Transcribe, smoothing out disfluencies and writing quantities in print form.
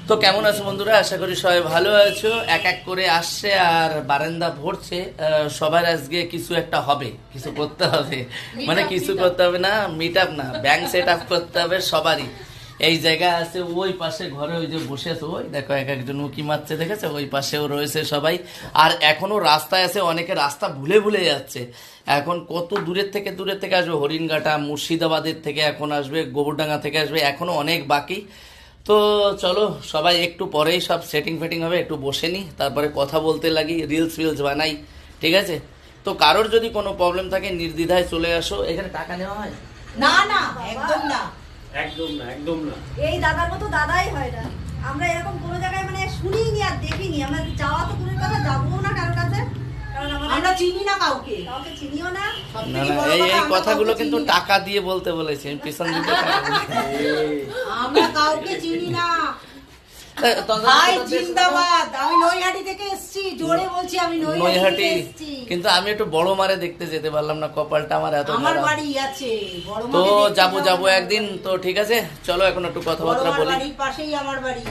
তো কেমন আছো বন্ধুরা? আশা করি সবাই ভালো আছো। এক এক করে আসছে আর বারান্দা ভরছে। সবার আজকে কিছু একটা হবে, কিছু করতে হবে। মানে কিছু করতে হবে না, মিট আপ না, ব্যাংক সেট আপ করতে হবে সবারই। এই জায়গা আছে, ওই পাশে ঘরে ওই যে বসে আছে, ওই দেখো এক একজন উঁকি মারছে, দেখেছে? ওই পাশেও রয়েছে সবাই। আর এখনো রাস্তায় আছে, অনেকে রাস্তা ভুলে ভুলে যাচ্ছে। এখন কত দূরের থেকে আসবে, হরিণঘাটা মুর্শিদাবাদের থেকে এখন আসবে, গোবরডাঙ্গা থেকে আসবে, এখনো অনেক বাকি। তো চলো সবাই একটু পরেই সব সেটিং ফেটিং হবে, একটু বসে নি, তারপরে কথা বলতে লাগি, রিলস ফিলস বানাই, ঠিক আছে? তো কারোর যদি কোনো প্রবলেম থাকে নির্দ্বিধায় চলে আসো। এখানে টাকা নেওয়া হয়? না না, একদম না, একদম না, একদম না। এই দাদার মতো দাদাই হয় না। আমরা এরকম কোনো জায়গায় মানে শুনিনি আর দেখিনি। আমরা যাওয়া তো দূরের কথা, যাবো না কারোর কাছে, কারণ আমরা চিনি না কাউকে, কাউকে চিনিও না। না না, এই কথাগুলো কিন্তু টাকা দিয়ে বলতে বলেছি, আমি পিছন দিতে আমরা কাউকে চিনি না। ভাই জিন্দাবাদ। আমি নৈহাটি থেকে এসেছি, জোরে বলছি, আমি নৈহাটি থেকে এসেছি। কিন্তু আমি একটু বড় মারে দেখতে যেতে পারলাম না, কপালটা আমার এত আমার খারাপ। বাড়ি আছে বড় তো মাকে দেখতে যাবো একদিন। তো ঠিক আছে, চলো এখন একটু কথাবার্তা বলি। বাড়ির পাশেই আমার বাড়ি।